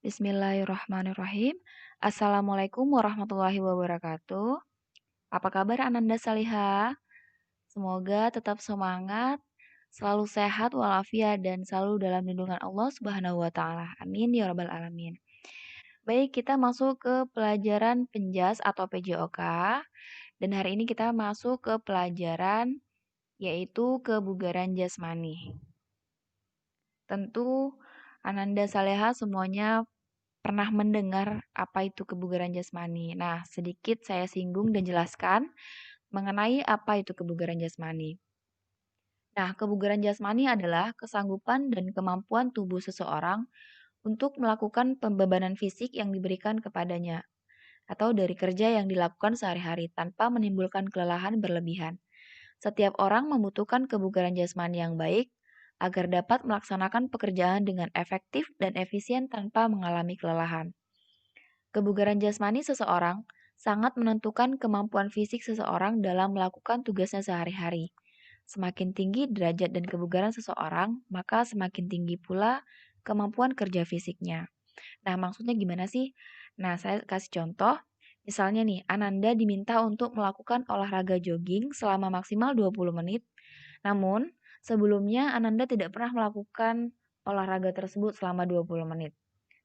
Bismillahirrahmanirrahim. Assalamualaikum warahmatullahi wabarakatuh. Apa kabar Ananda Salihah? Semoga tetap semangat, selalu sehat walafiat dan selalu dalam lindungan Allah Subhanahu wa taala. Amin ya rabbal alamin. Baik, kita masuk ke pelajaran penjas atau PJOK dan hari ini kita masuk ke pelajaran yaitu kebugaran jasmani. Tentu Ananda Salihah semuanya pernah mendengar apa itu kebugaran jasmani. Nah, sedikit saya singgung dan jelaskan mengenai apa itu kebugaran jasmani. Nah, kebugaran jasmani adalah kesanggupan dan kemampuan tubuh seseorang untuk melakukan pembebanan fisik yang diberikan kepadanya atau dari kerja yang dilakukan sehari-hari tanpa menimbulkan kelelahan berlebihan. Setiap orang membutuhkan kebugaran jasmani yang baik agar dapat melaksanakan pekerjaan dengan efektif dan efisien tanpa mengalami kelelahan. Kebugaran jasmani seseorang sangat menentukan kemampuan fisik seseorang dalam melakukan tugasnya sehari-hari. Semakin tinggi derajat dan kebugaran seseorang, maka semakin tinggi pula kemampuan kerja fisiknya. Nah, maksudnya gimana sih? Nah, saya kasih contoh. Misalnya nih, Ananda diminta untuk melakukan olahraga jogging selama maksimal 20 menit. Namun, sebelumnya Ananda tidak pernah melakukan olahraga tersebut selama 20 menit.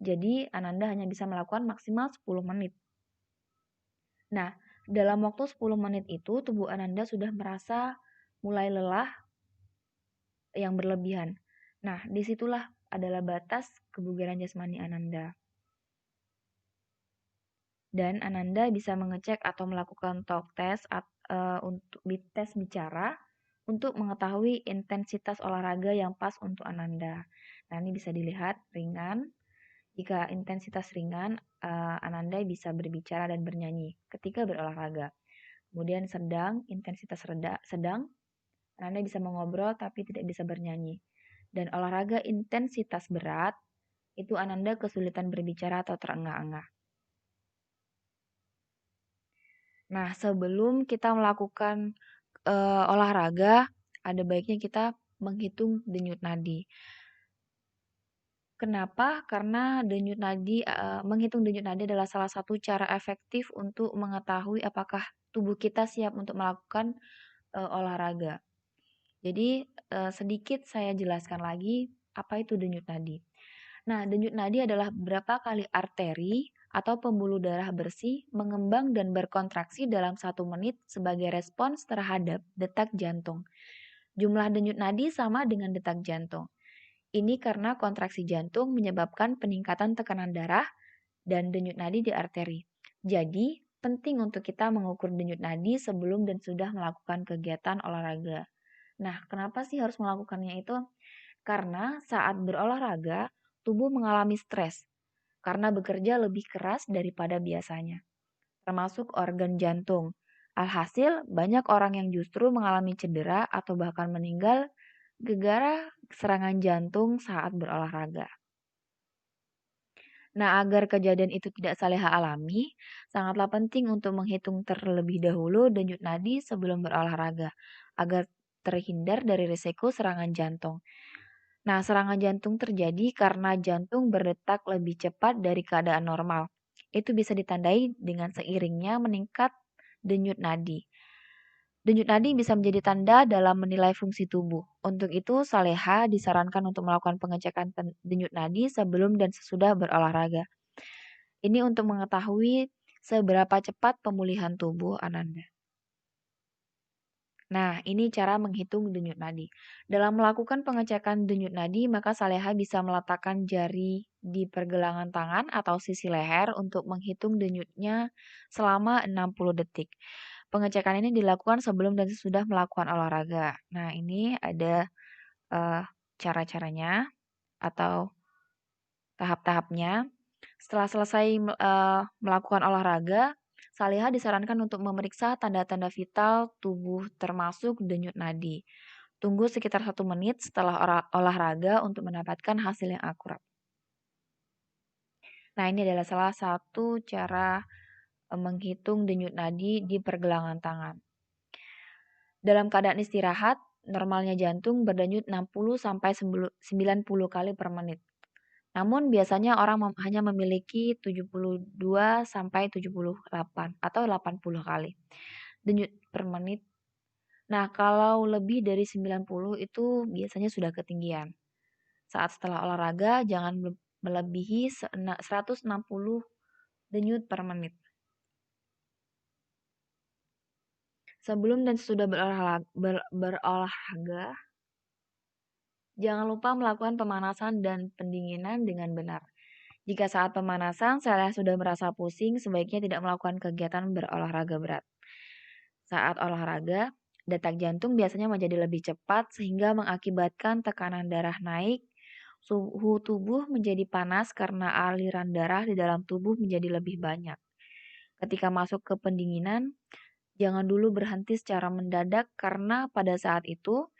Jadi, Ananda hanya bisa melakukan maksimal 10 menit. Nah, dalam waktu 10 menit itu, tubuh Ananda sudah merasa mulai lelah yang berlebihan. Nah, disitulah adalah batas kebugaran jasmani Ananda. Dan Ananda bisa mengecek atau melakukan talk test untuk tes bicara untuk mengetahui intensitas olahraga yang pas untuk Ananda. Nah, ini bisa dilihat ringan. Jika intensitas ringan, Ananda bisa berbicara dan bernyanyi ketika berolahraga. Kemudian sedang, intensitas sedang, Ananda bisa mengobrol tapi tidak bisa bernyanyi. Dan olahraga intensitas berat, itu Ananda kesulitan berbicara atau terengah-engah. Nah, sebelum kita melakukan olahraga, ada baiknya kita menghitung denyut nadi. Kenapa? Karena menghitung denyut nadi adalah salah satu cara efektif untuk mengetahui apakah tubuh kita siap untuk melakukan olahraga. Jadi sedikit saya jelaskan lagi apa itu denyut nadi. Nah, denyut nadi adalah berapa kali arteri atau pembuluh darah bersih mengembang dan berkontraksi dalam 1 menit sebagai respons terhadap detak jantung. Jumlah denyut nadi sama dengan detak jantung. Ini karena kontraksi jantung menyebabkan peningkatan tekanan darah dan denyut nadi di arteri. Jadi, penting untuk kita mengukur denyut nadi sebelum dan sudah melakukan kegiatan olahraga. Nah, kenapa sih harus melakukannya itu? Karena saat berolahraga, tubuh mengalami stres karena bekerja lebih keras daripada biasanya, termasuk organ jantung. Alhasil, banyak orang yang justru mengalami cedera atau bahkan meninggal gara-gara serangan jantung saat berolahraga. Nah, agar kejadian itu tidak Saleha alami, sangatlah penting untuk menghitung terlebih dahulu denyut nadi sebelum berolahraga, agar terhindar dari risiko serangan jantung. Nah, serangan jantung terjadi karena jantung berdetak lebih cepat dari keadaan normal. Itu bisa ditandai dengan seiringnya meningkat denyut nadi. Denyut nadi bisa menjadi tanda dalam menilai fungsi tubuh. Untuk itu, Saleha disarankan untuk melakukan pengecekan denyut nadi sebelum dan sesudah berolahraga. Ini untuk mengetahui seberapa cepat pemulihan tubuh Ananda. Nah, ini cara menghitung denyut nadi. Dalam melakukan pengecekan denyut nadi, maka Saleha bisa meletakkan jari di pergelangan tangan atau sisi leher untuk menghitung denyutnya selama 60 detik. Pengecekan ini dilakukan sebelum dan sesudah melakukan olahraga. Nah, ini ada cara-caranya atau tahap-tahapnya. Setelah selesai melakukan olahraga, Saleha disarankan untuk memeriksa tanda-tanda vital tubuh termasuk denyut nadi. Tunggu sekitar 1 menit setelah olahraga untuk mendapatkan hasil yang akurat. Nah, ini adalah salah satu cara menghitung denyut nadi di pergelangan tangan. Dalam keadaan istirahat, normalnya jantung berdenyut 60 sampai 90 kali per menit. Namun biasanya orang hanya memiliki 72 sampai 78 atau 80 kali denyut per menit. Nah, kalau lebih dari 90 itu biasanya sudah ketinggian. Saat setelah olahraga jangan melebihi 160 denyut per menit. Sebelum dan sesudah berolahraga, jangan lupa melakukan pemanasan dan pendinginan dengan benar. Jika saat pemanasan saya sudah merasa pusing, sebaiknya tidak melakukan kegiatan berolahraga berat. Saat olahraga, detak jantung biasanya menjadi lebih cepat sehingga mengakibatkan tekanan darah naik, suhu tubuh menjadi panas karena aliran darah di dalam tubuh menjadi lebih banyak. Ketika masuk ke pendinginan, jangan dulu berhenti secara mendadak karena pada saat itu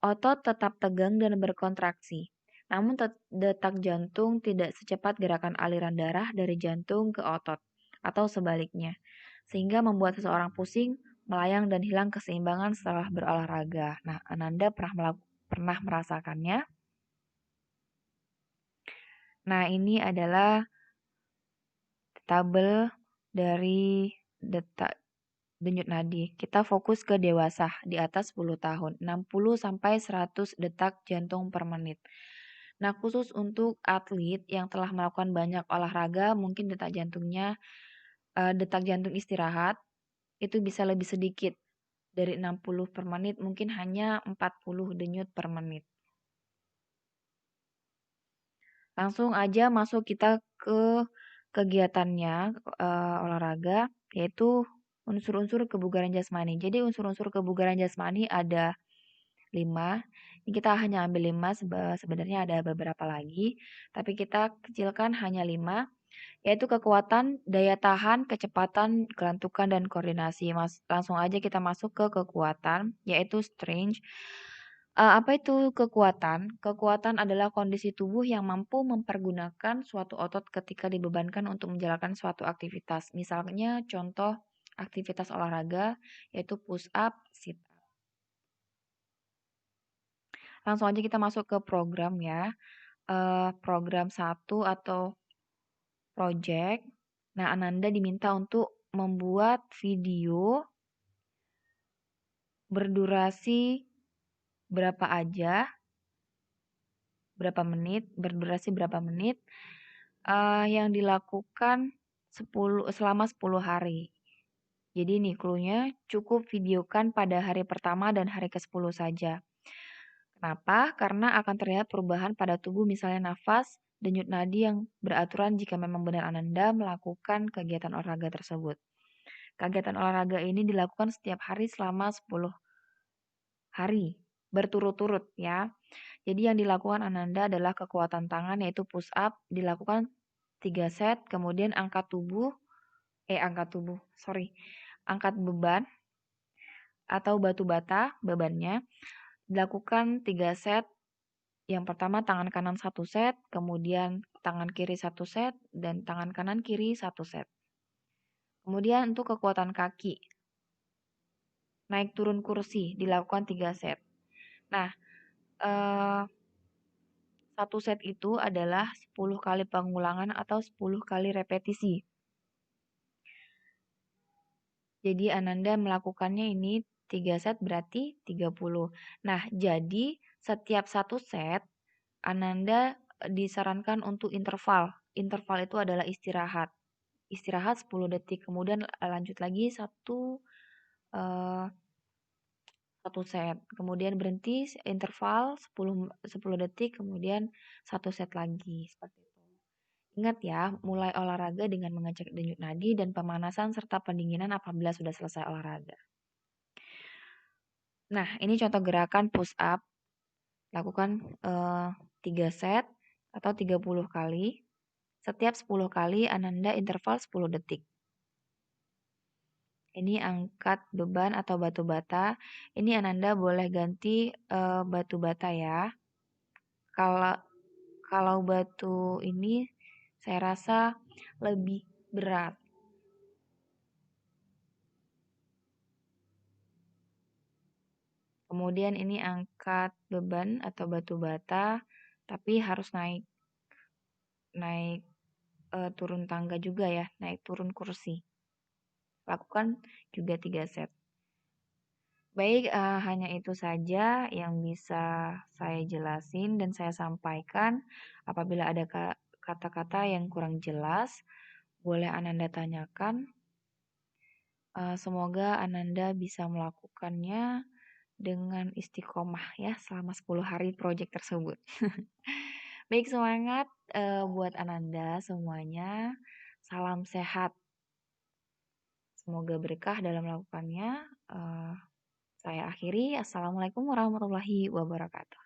otot tetap tegang dan berkontraksi. Namun detak jantung tidak secepat gerakan aliran darah dari jantung ke otot atau sebaliknya, sehingga membuat seseorang pusing, melayang dan hilang keseimbangan setelah berolahraga. Nah, Ananda pernah merasakannya. Nah, ini adalah tabel dari detak denyut nadi. Kita fokus ke dewasa di atas 10 tahun, 60 sampai 100 detak jantung per menit. Nah, khusus untuk atlet yang telah melakukan banyak olahraga, mungkin detak jantung istirahat itu bisa lebih sedikit dari 60 per menit, mungkin hanya 40 denyut per menit. Langsung aja masuk kita ke kegiatannya olahraga, yaitu unsur-unsur kebugaran jasmani. Jadi unsur-unsur kebugaran jasmani ada 5. Ini kita hanya ambil 5, sebenarnya ada beberapa lagi, tapi kita kecilkan hanya 5, yaitu kekuatan, daya tahan, kecepatan, kelantukan, dan koordinasi. Langsung aja kita masuk ke kekuatan, yaitu strength. Apa itu kekuatan? Kekuatan adalah kondisi tubuh yang mampu mempergunakan suatu otot ketika dibebankan untuk menjalankan suatu aktivitas. Misalnya contoh aktivitas olahraga yaitu push up, sit up. Langsung aja kita masuk ke program ya. Program 1 atau project. Nah, Ananda diminta untuk membuat video berdurasi berapa aja, berdurasi berapa menit, yang dilakukan selama 10 hari. Jadi nih clue-nya cukup videokan pada hari pertama dan hari ke-10 saja. Kenapa? Karena akan terlihat perubahan pada tubuh misalnya nafas, denyut nadi yang beraturan jika memang benar Ananda melakukan kegiatan olahraga tersebut. Kegiatan olahraga ini dilakukan setiap hari selama 10 hari berturut-turut ya. Jadi yang dilakukan Ananda adalah kekuatan tangan yaitu push up dilakukan 3 set, kemudian angkat beban atau batu bata bebannya dilakukan 3 set. Yang pertama tangan kanan 1 set, kemudian tangan kiri 1 set, dan tangan kanan kiri 1 set. Kemudian untuk kekuatan kaki, naik turun kursi dilakukan 3 set. Nah, 1 set itu adalah 10 kali pengulangan atau 10 kali repetisi. Jadi Ananda melakukannya ini 3 set berarti 30. Nah, jadi setiap 1 set Ananda disarankan untuk interval. Interval itu adalah istirahat. Istirahat 10 detik, kemudian lanjut lagi satu set. Kemudian berhenti interval 10 detik, kemudian 1 set lagi. Seperti itu. Ingat ya, mulai olahraga dengan mengecek denyut nadi dan pemanasan serta pendinginan apabila sudah selesai olahraga. Nah, ini contoh gerakan push up. Lakukan 3 set atau 30 kali. Setiap 10 kali Ananda interval 10 detik. Ini angkat beban atau batu bata. Ini Ananda boleh ganti batu bata ya. Kalau batu ini saya rasa lebih berat. Kemudian ini angkat beban atau batu bata, tapi harus naik. naik turun tangga juga ya, naik turun kursi. Lakukan juga 3 set. Baik, hanya itu saja yang bisa saya jelasin dan saya sampaikan. Apabila ada kata-kata yang kurang jelas, boleh Ananda tanyakan. Semoga Ananda bisa melakukannya dengan istiqomah ya selama 10 hari proyek tersebut. Baik, semangat buat Ananda semuanya. Salam sehat. Semoga berkah dalam melakukannya. Saya akhiri. Assalamualaikum warahmatullahi wabarakatuh.